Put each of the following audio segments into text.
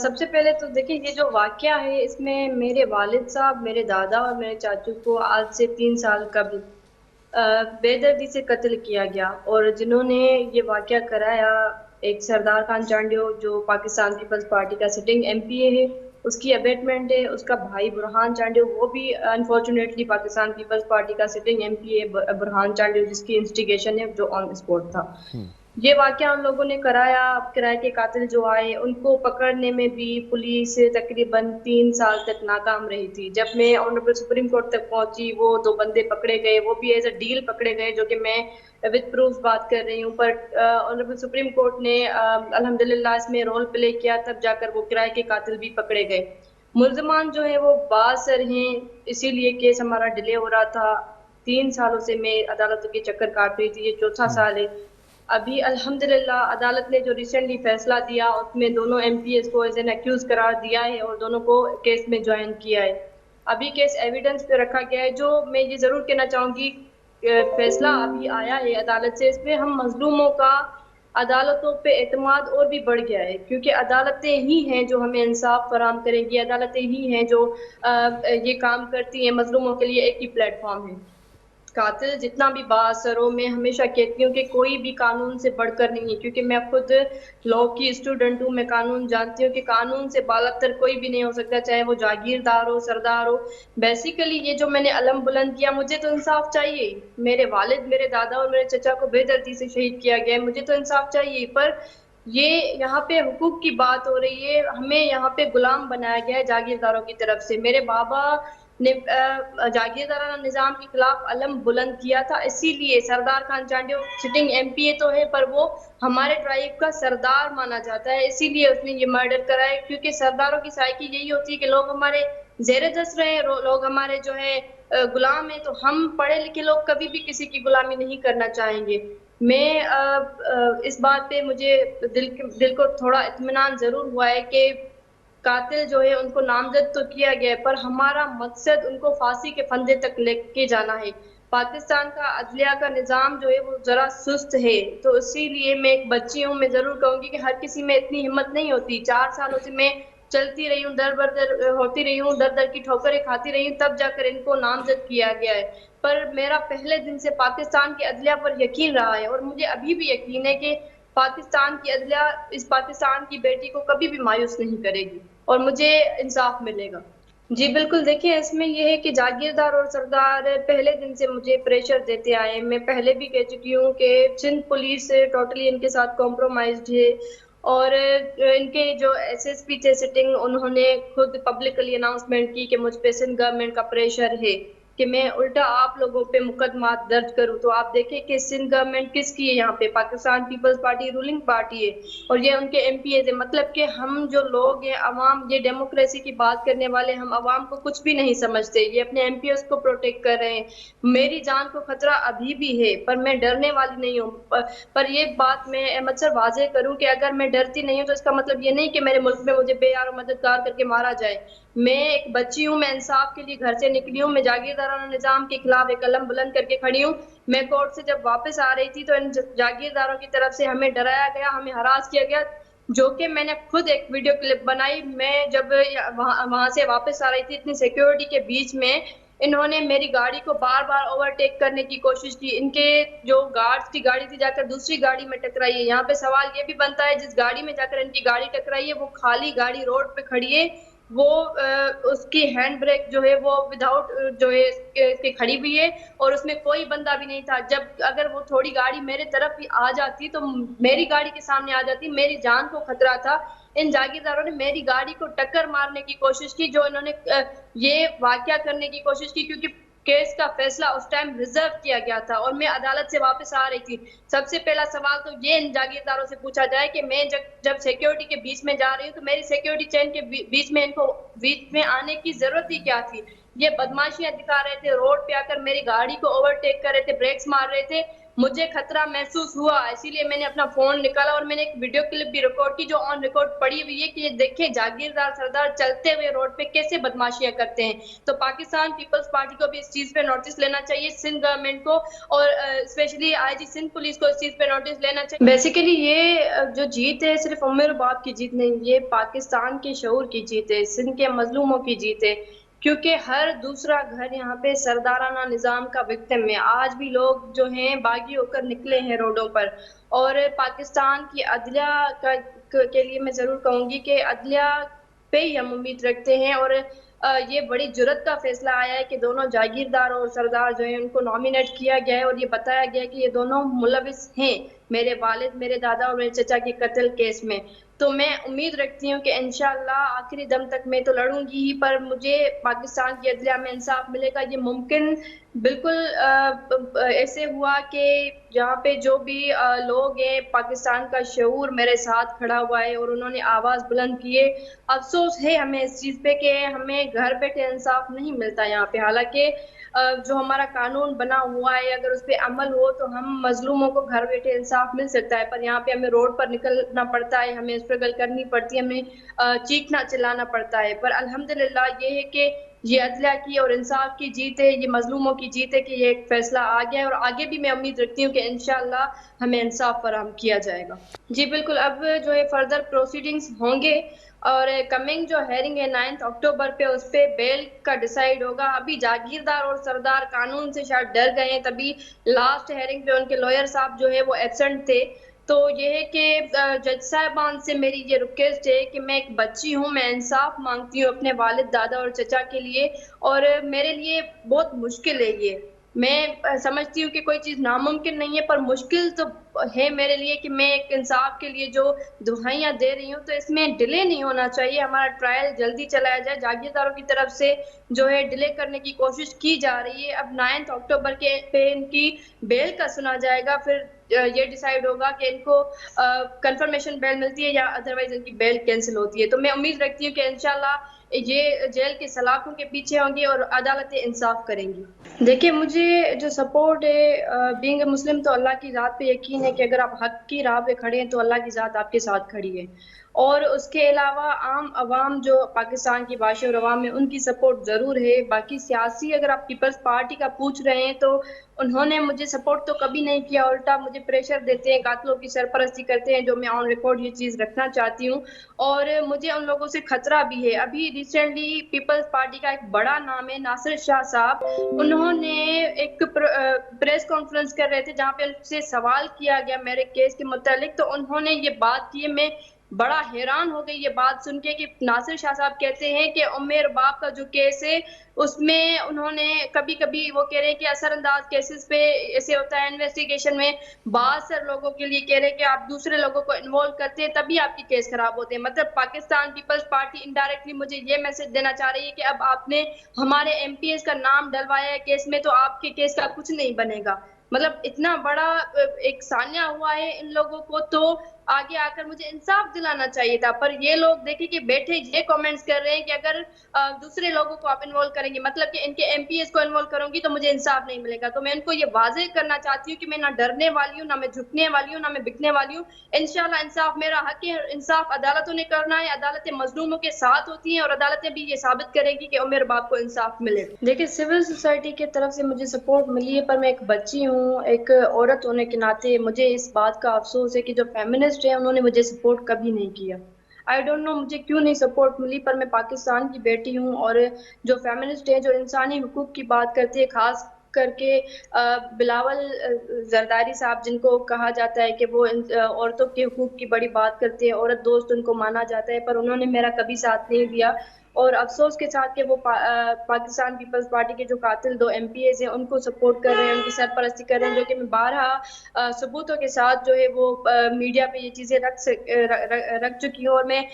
सबसे पहले तो देखिए ये जो वाकया है इसमें मेरे वालिद साहब, मेरे दादा और मेरे चाचू को आज से 3 साल कबल बेदर्दी से कत्ल किया गया। और जिन्होंने ये वाकया कराया, एक सरदार खान चांडियो जो पाकिस्तान पीपल्स पार्टी का सिटिंग एमपीए है, उसकी अबेटमेंट है। उसका भाई बुरहान चांडियो, वो भी अनफॉर्चुनेटली पाकिस्तान पीपल्स पार्टी का सिटिंग एमपीए बुरहान चांडियो, जिसकी इंस्टिगेशन है, जो ऑन स्पॉट था। ये वाकया उन लोगों ने कराया। अब किराए के कातिल जो आए उनको पकड़ने में भी पुलिस तकरीबन 3 साल तक नाकाम रही थी। जब मैं ऑनरेबल सुप्रीम कोर्ट तक पहुंची, वो 2 बंदे पकड़े गए, वो भी एज अ डील पकड़े गए, जो कि मैं विद प्रूफ बात कर रही हूँ। पर ऑनरेबल सुप्रीम कोर्ट ने अल्हम्दुलिल्लाह इसमें रोल प्ले किया, तब जाकर वो किराए के कातिल भी पकड़े गए। मुल्जमान जो है वो बासर हैं, इसीलिए केस हमारा डिले हो रहा था। 3 सालों से मैं अदालतों के चक्कर काट रही थी, ये चौथा साल है। अभी अल्हम्दुलिल्लाह अदालत ने जो रिसेंटली फैसला दिया उसमें दोनों एमपीएस को एज एन अक्यूज करार दिया है और दोनों को केस में ज्वाइन किया है। अभी केस एविडेंस पे रखा गया है। जो मैं ये जरूर कहना चाहूंगी, फैसला अभी आया है अदालत से, इसमें हम मजलूमों का अदालतों पे एतमाद और भी बढ़ गया है, क्योंकि अदालतें ही हैं जो हमें इंसाफ फराहम करेंगी, अदालतें ही हैं जो ये काम करती हैं। मजलूमों के लिए एक ही प्लेटफॉर्म है। कातिल जितना भी बाअसर हो, मैं हमेशा कहती हूँ कि कोई भी कानून से बढ़कर नहीं है, क्योंकि मैं खुद लॉ की स्टूडेंट हूँ। मैं कानून जानती हूँ कि कानून से बालतर कोई भी नहीं हो सकता, चाहे वो जागीरदार हो, सरदार हो। बेसिकली ये जो मैंने अलम बुलंद किया, मुझे तो इंसाफ चाहिए। मेरे वालिद, मेरे दादा और मेरे चचा को बेदर्दी से शहीद किया गया है, मुझे तो इंसाफ चाहिए। पर ये यहाँ पे हुकूक की बात हो रही है, हमें यहाँ पे गुलाम बनाया गया है जागीरदारों की तरफ से। मेरे बाबा ने जागीरदाराना निजाम के खिलाफ अलम बुलंद किया था, इसीलिए सरदार खान चांडियो सिटिंग एमपीए तो है, पर वो हमारे ट्राइब का सरदार माना जाता है, इसीलिए उसने ये मर्डर कराया। क्योंकि सरदारों की साइकी यही होती है कि लोग हमारे जेरे दस्त रहे, लोग हमारे जो है गुलाम है। तो हम पढ़े लिखे लोग कभी भी किसी की गुलामी नहीं करना चाहेंगे। मैं इस बात पे मुझे दिल को थोड़ा इत्मीनान जरूर हुआ है कि कातिल जो है उनको नामजद तो किया गया है, पर हमारा मकसद उनको फांसी के फंदे तक लेके जाना है। पाकिस्तान का अदलिया का निज़ाम जो है वो जरा सुस्त है, तो इसीलिए मैं एक बच्ची हूँ, मैं जरूर कहूंगी कि हर किसी में इतनी हिम्मत नहीं होती। 4 सालों से मैं चलती रही हूँ, दर बर दर होती रही हूँ, दर दर की ठोकरें खाती रही हूँ, तब जाकर इनको नामजद किया गया है। पर मेरा पहले दिन से पाकिस्तान की अदलिया पर यकीन रहा है, और मुझे अभी भी यकीन है कि पाकिस्तान की अदलिया इस पाकिस्तान की बेटी को कभी भी मायूस नहीं करेगी और मुझे इंसाफ मिलेगा। जी बिल्कुल, देखिए इसमें ये है कि जागीरदार और सरदार पहले दिन से मुझे प्रेशर देते आए। मैं पहले भी कह चुकी हूँ कि सिंध पुलिस टोटली इनके साथ कॉम्प्रोमाइज्ड है। और इनके जो एसएसपी थे सिटिंग, उन्होंने खुद पब्लिकली अनाउंसमेंट की कि मुझ पे सिंध गवर्नमेंट का प्रेशर है कि मैं उल्टा आप लोगों पे मुकदमा दर्ज करूं। तो आप देखें कि सिंध गवर्नमेंट किसकी है, यहाँ पे पाकिस्तान पीपल्स पार्टी रूलिंग पार्टी है, और ये उनके एमपीए थे। मतलब कि हम जो लोग हैं अवाम, ये डेमोक्रेसी की बात करने वाले, हम अवाम को कुछ भी नहीं समझते। ये अपने एमपीएस को प्रोटेक्ट कर रहे हैं। मेरी जान को खतरा अभी भी है, पर मैं डरने वाली नहीं हूँ। पर ये बात मैं अहमद सर वाजे करूं कि अगर मैं डरती नहीं हूँ तो इसका मतलब ये नहीं कि मेरे मुल्क में मुझे बेयार मददगार करके मारा जाए। मैं एक बच्ची हूँ, मैं इंसाफ के लिए घर से निकली हूँ, मैं जागीरदाराना निजाम के खिलाफ एक कलम बुलंद करके खड़ी हूँ। मैं कोर्ट से जब वापस आ रही थी तो इन जागीरदारों की तरफ से हमें डराया गया, हमें हरास किया गया, जो कि मैंने खुद एक वीडियो क्लिप बनाई। मैं जब वहां से वापस आ रही थी, इतनी सिक्योरिटी के बीच में इन्होंने मेरी गाड़ी को बार बार ओवरटेक करने की कोशिश की। इनके जो गार्ड्स की गाड़ी थी जाकर दूसरी गाड़ी में टकराई है। यहाँ पे सवाल ये भी बनता है, जिस गाड़ी में जाकर इनकी गाड़ी टकराई है वो खाली गाड़ी रोड पे खड़ी है, वो उसकी हैंड ब्रेक जो है वो विदाउट जो है इसके खड़ी हुई है, और उसमें कोई बंदा भी नहीं था। जब अगर वो थोड़ी गाड़ी मेरे तरफ भी आ जाती तो मेरी गाड़ी के सामने आ जाती, मेरी जान को खतरा था। इन जागीरदारों ने मेरी गाड़ी को टक्कर मारने की कोशिश की, जो इन्होंने ये वाकया करने की कोशिश की, क्योंकि केस का फैसला उस टाइम रिजर्व किया गया था और मैं अदालत से वापस आ रही थी। सबसे पहला सवाल तो ये इन जागीरदारों से पूछा जाए कि मैं जब सिक्योरिटी के बीच में जा रही हूँ तो मेरी सिक्योरिटी चेन के बीच में इनको बीच में आने की जरूरत ही क्या थी। ये बदमाशियां दिखा रहे थे, रोड पे आकर मेरी गाड़ी को ओवरटेक कर रहे थे, ब्रेक्स मार रहे थे। मुझे खतरा महसूस हुआ, इसीलिए मैंने अपना फ़ोन निकाला और मैंने एक वीडियो क्लिप भी रिकॉर्ड की जो ऑन रिकॉर्ड पड़ी हुई है कि ये देखें जागीरदार सरदार चलते हुए रोड पे कैसे बदमाशियाँ करते हैं। तो पाकिस्तान पीपल्स पार्टी को भी इस चीज़ पे नोटिस लेना चाहिए, सिंध गवर्नमेंट को और स्पेशली आईजी सिंध पुलिस को इस चीज़ पे नोटिस लेना चाहिए। बेसिकली ये जो जीत है सिर्फ उमर बाप की जीत नहीं, ये पाकिस्तान के शऊर की जीत है, सिंध के मजलूमों की जीत है, क्योंकि हर दूसरा घर यहाँ पे सरदाराना निज़ाम का विक्टिम है। आज भी लोग जो हैं बागी होकर निकले हैं रोडों पर। और पाकिस्तान की अदलिया के लिए मैं ज़रूर कहूँगी कि अदलिया पे ही हम उम्मीद रखते हैं। और ये बड़ी जुर्रत का फैसला आया है कि दोनों जागीरदार और सरदार जो हैं उनको नॉमिनेट किया गया है और ये बताया गया है कि ये दोनों मुलविस हैं मेरे वालिद, मेरे दादा और मेरे चचा के कत्ल केस में। तो मैं उम्मीद रखती हूँ कि इंशाअल्लाह आखिरी दम तक मैं तो लड़ूंगी ही, पर मुझे पाकिस्तान की अदलिया में इंसाफ मिलेगा। ये मुमकिन बिल्कुल ऐसे हुआ कि जहाँ पे जो भी लोग हैं, पाकिस्तान का शऊर मेरे साथ खड़ा हुआ है और उन्होंने आवाज़ बुलंद की है। अफसोस है हमें इस चीज़ पे कि हमें घर बैठे इंसाफ नहीं मिलता यहाँ पे। हालांकि जो हमारा कानून बना हुआ है अगर उस पर अमल हो तो हम मजलूमों को घर बैठे इंसाफ मिल सकता है, पर यहाँ पे हमें रोड पर निकलना पड़ता है, हमें स्ट्रगल करनी पड़ती है, हमें चीखना चिल्लाना पड़ता है। पर अल्हम्दुलिल्लाह ये है कि ये अदलिया की और इंसाफ की जीत है, ये मजलूमों की जीत है कि ये एक फैसला आ गया है और आगे भी मैं उम्मीद रखती हूँ कि इंशाअल्लाह हमें इंसाफ फराहम किया जाएगा। जी बिल्कुल, अब जो है फर्दर प्रोसीडिंग्स होंगे और कमिंग जो हेयरिंग है 9 अक्टूबर पे, उस पे बेल का डिसाइड होगा। अभी जागीरदार और सरदार कानून से शायद डर गए हैं, तभी लास्ट हेयरिंग पे उनके लॉयर साहब जो है वो एब्सेंट थे। तो ये है कि जज साहबान से मेरी ये रिक्वेस्ट है कि मैं एक बच्ची हूँ, मैं इंसाफ मांगती हूँ अपने वालिद, दादा और चचा के लिए, और मेरे लिए बहुत मुश्किल है ये। मैं समझती हूँ कि कोई चीज़ नामुमकिन नहीं है, पर मुश्किल तो है मेरे लिए कि मैं एक इंसाफ के लिए जो दुहाइयाँ दे रही हूँ, तो इसमें डिले नहीं होना चाहिए, हमारा ट्रायल जल्दी चलाया जाए। जागीरदारों की तरफ से जो है डिले करने की कोशिश की जा रही है। अब 9 अक्टूबर के पे इनकी बेल का सुना जाएगा, फिर ये डिसाइड होगा कि इनको कंफर्मेशन बेल मिलती है या अदरवाइज इनकी बेल कैंसिल होती है। तो मैं उम्मीद रखती हूँ कि इंशाल्लाह ये जेल के सलाखों के पीछे होंगी और अदालतें इंसाफ करेंगी। देखिए, मुझे जो सपोर्ट है बीइंग ए मुस्लिम, तो अल्लाह की ज़ात पे यकीन है कि अगर आप हक की राह पे खड़े हैं तो अल्लाह की ज़ात आपके साथ खड़ी है। और उसके अलावा आम अवाम जो पाकिस्तान की बाशिर और अवाम है उनकी सपोर्ट ज़रूर है। बाकी सियासी अगर आप पीपल्स पार्टी का पूछ रहे हैं तो उन्होंने मुझे सपोर्ट तो कभी नहीं किया, उल्टा मुझे प्रेशर देते हैं, कातिलों की सरपरस्ती करते हैं, जो मैं ऑन रिकॉर्ड ये चीज़ रखना चाहती हूँ। और मुझे उन लोगों से खतरा भी है। अभी रिसेंटली पीपल्स पार्टी का एक बड़ा नाम है नासिर शाह साहब, उन्होंने एक प्रेस कॉन्फ्रेंस कर रहे थे जहाँ पे उनसे सवाल किया गया मेरे केस के मुतालिक, तो उन्होंने ये बात की। मैं बड़ा हैरान हो गई ये बात सुन के कि नासिर शाह साहब कहते हैं कि उमेर बाप का जो केस है उसमें उन्होंने कभी कभी वो कह रहे हैं कि असरअंदाज केसेस पे ऐसे होता है इन्वेस्टिगेशन में, बहुत सारे लोगों के लिए कह रहे हैं कि आप दूसरे लोगों को इन्वॉल्व करते हैं तभी आपकी केस खराब होते हैं। मतलब पाकिस्तान पीपल्स पार्टी इनडायरेक्टली मुझे ये मैसेज देना चाह रही है कि अब आपने हमारे एमपीएस का नाम डलवाया है केस में तो आपके केस का कुछ नहीं बनेगा। मतलब इतना बड़ा एक सान्या हुआ है इन लोगों को, तो आगे आकर मुझे इंसाफ दिलाना चाहिए था। पर ये लोग देखिए कि बैठे ये कमेंट्स कर रहे हैं कि अगर दूसरे लोगों को आप इन्वॉल्व करेंगे, मतलब कि इनके एमपीएस को इन्वॉल्व करूंगी तो मुझे इंसाफ नहीं मिलेगा। तो मैं इनको ये वाजे करना चाहती हूँ कि मैं ना डरने वाली हूँ, ना मैं झुकने वाली हूँ, ना मैं बिकने वाली हूँ। इंशाल्लाह इंसाफ मेरा हक है, इंसाफ अदालतों ने करना है, अदालतें मजलूमों के साथ होती हैं और अदालतें भी ये साबित करेंगी कि उमेर बाप को इंसाफ मिलेगा। देखिए, सिविल सोसाइटी की तरफ से मुझे सपोर्ट मिली है, पर मैं एक बच्ची हूँ, एक औरत होने के नाते मुझे इस बात का अफसोस है कि जो फेमिनिस्ट है उन्होंने मुझे सपोर्ट कभी नहीं किया। आई डोंट नो मुझे क्यों नहीं सपोर्ट मिली, पर मैं पाकिस्तान की बेटी हूँ और जो फेमिनिस्ट है, जो इंसानी हुकूक की बात करती है, खास करके बिलावल जरदारी साहब, जिनको कहा जाता है कि वो औरतों के हुकूक की बड़ी बात करते हैं, औरत दोस्त उनको माना जाता है, पर उन्होंने मेरा कभी साथ नहीं दिया। और अफसोस के साथ कि वो पाकिस्तान पीपल्स पार्टी के जो कातिल 2 एमपीएस हैं उनको सपोर्ट कर रहे हैं, उनकी सरपरस्ती कर रहे हैं, जो कि मैं बारहा सबूतों के साथ जो है वो मीडिया पे ये चीज़ें रख चुकी हूँ। और मैं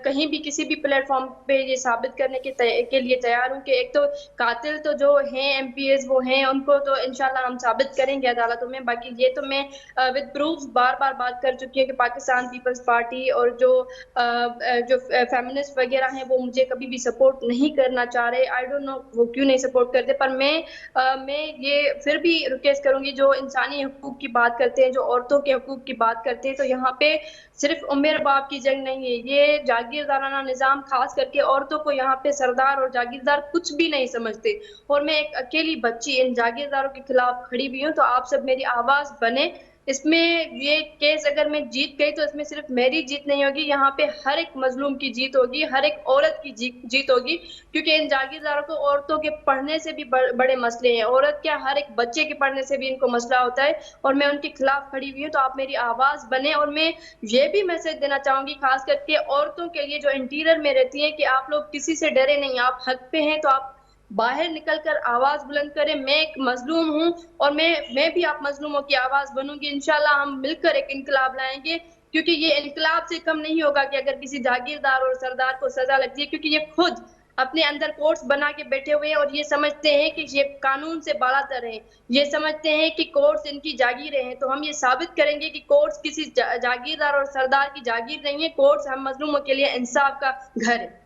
कहीं भी किसी भी प्लेटफॉर्म पे ये साबित करने के लिए तैयार हूँ कि एक तो कातिल तो जो हैं एमपीएस वो हैं, उनको तो इंशाल्लाह हम साबित करेंगे अदालतों में। बाकी ये तो मैं विद प्रूफ बार बार बात कर चुकी हूँ कि पाकिस्तान पीपल्स पार्टी और जो फेमिनिस्ट वगैरह हैं वो मुझे कभी भी सपोर्ट नहीं करना चाह रहे। आई डोंट नो वो क्यों नहीं सपोर्ट करते, पर मैं ये फिर भी रिक्वेस्ट करूंगी, जो इंसानी हकूक की बात करते हैं, जो औरतों के हकूक की बात करते हैं, तो यहाँ पे सिर्फ उमेर बाप की जंग नहीं है, ये जागीरदाराना निजाम खास करके औरतों को यहाँ पे सरदार और जागीरदार कुछ भी नहीं समझते। और मैं एक अकेली बच्ची इन जागीरदारों के खिलाफ खड़ी हुई हूँ, तो आप सब मेरी आवाज बने इसमें। ये केस अगर मैं जीत गई तो इसमें सिर्फ मेरी जीत नहीं होगी, यहाँ पे हर एक मजलूम की जीत होगी, हर एक औरत की जीत होगी, क्योंकि इन जागीरदारों को औरतों के पढ़ने से भी बड़े मसले हैं, औरत क्या हर एक बच्चे के पढ़ने से भी इनको मसला होता है, और मैं उनके खिलाफ खड़ी हुई हूँ। तो आप मेरी आवाज बने। और मैं ये भी मैसेज देना चाहूंगी खास करके औरतों के लिए जो इंटीरियर में रहती है, कि आप लोग किसी से डरे नहीं, आप हक पे हैं तो आप बाहर निकलकर आवाज बुलंद करें। मैं एक मजलूम हूँ और मैं भी आप मजलूमों की आवाज बनूंगी। इंशाल्लाह हम मिलकर एक इनकलाब लाएंगे, क्योंकि ये इनकलाब से कम नहीं होगा कि अगर किसी जागीरदार और सरदार को सजा लगती है, क्योंकि ये खुद अपने अंदर कोर्ट्स बना के बैठे हुए हैं और ये समझते हैं कि ये कानून से बालातर हैं, ये समझते हैं कि कोर्ट्स इनकी जागीरें हैं। तो हम ये साबित करेंगे कि कोर्ट्स किसी जागीरदार और सरदार की जागीर नहीं है, कोर्ट्स हम मजलूमों के लिए इंसाफ का घर है।